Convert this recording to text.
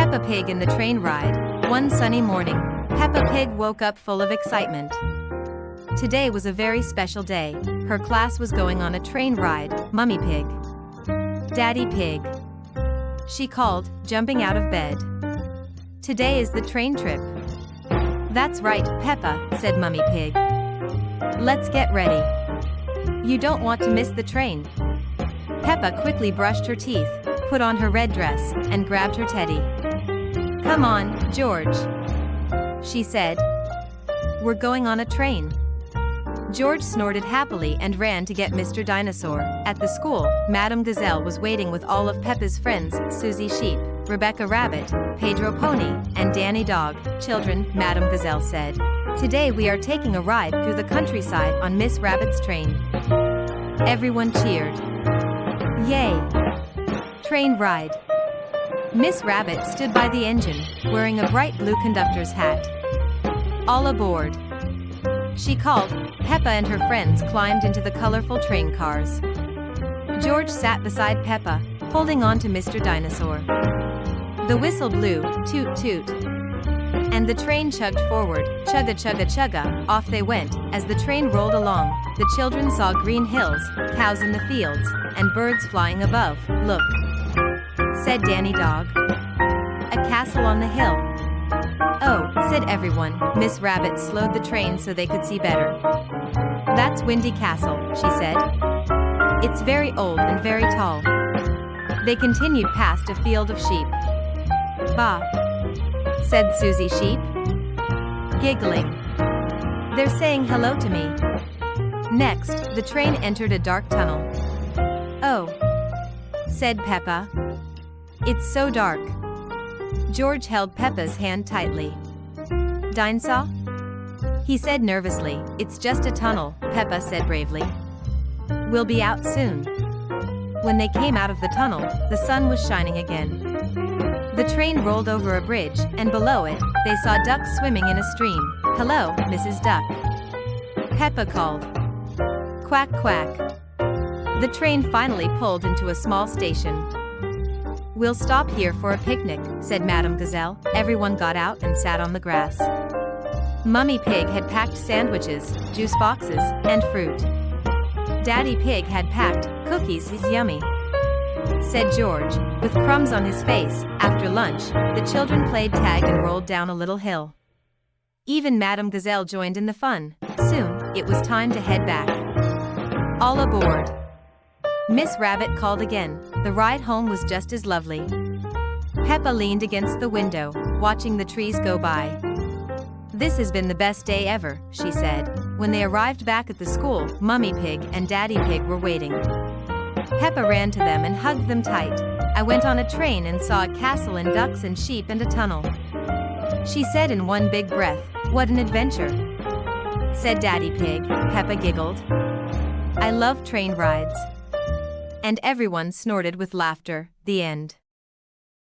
Peppa Pig and the Train Ride. One sunny morning, Peppa Pig woke up full of excitement. Today was a very special day. Her class was going on a train ride. Mummy Pig. Daddy Pig. She called, jumping out of bed. Today is the train trip. That's right, Peppa, said Mummy Pig. Let's get ready. You don't want to miss the train. Peppa quickly brushed her teeth, put on her red dress, and grabbed her teddy. Come on, George, she said. We're going on a train. George snorted happily and ran to get Mr. Dinosaur. At the school, Madame Gazelle was waiting with all of Peppa's friends, Suzy Sheep, Rebecca Rabbit, Pedro Pony, and Danny Dog. Children, Madame Gazelle said, today we are taking a ride through the countryside on Miss Rabbit's train. Everyone cheered. Yay! Train ride. Miss Rabbit stood by the engine, wearing a bright blue conductor's hat. All aboard, she called. Peppa and her friends climbed into the colorful train cars. George sat beside Peppa, holding on to Mr. Dinosaur. The whistle blew, toot toot. And the train chugged forward, chugga chugga chugga, off they went. As the train rolled along, the children saw green hills, cows in the fields, and birds flying above. Look, said Danny Dog. A castle on the hill. Oh, said everyone. Miss Rabbit slowed the train so they could see better. That's Windy Castle, she said. It's very old and very tall. They continued past a field of sheep. Bah, said Suzy Sheep, giggling. They're saying hello to me. Next, the train entered a dark tunnel. Oh, said Peppa. It's so dark. George held Peppa's hand tightly. Dinosaur? He said nervously. It's just a tunnel, Peppa said bravely. We'll be out soon. When they came out of the tunnel, the sun was shining again. The train rolled over a bridge, and below it, they saw ducks swimming in a stream. Hello, Mrs. Duck, Peppa called. Quack quack. The train finally pulled into a small station. We'll stop here for a picnic, said Madame Gazelle. Everyone got out and sat on the grass. Mummy Pig had packed sandwiches, juice boxes, and fruit. Daddy Pig had packed cookies. Is yummy, said George, with crumbs on his face. After lunch, the children played tag and rolled down a little hill. Even Madame Gazelle joined in the fun. Soon, it was time to head back. All aboard, Miss Rabbit called again. The ride home was just as lovely. Peppa leaned against the window, watching the trees go by. This has been the best day ever, she said. When they arrived back at the school, Mummy Pig and Daddy Pig were waiting. Peppa ran to them and hugged them tight. I went on a train and saw a castle and ducks and sheep and a tunnel, she said in one big breath. What an adventure, said Daddy Pig. Peppa giggled. I love train rides. And everyone snorted with laughter. The end.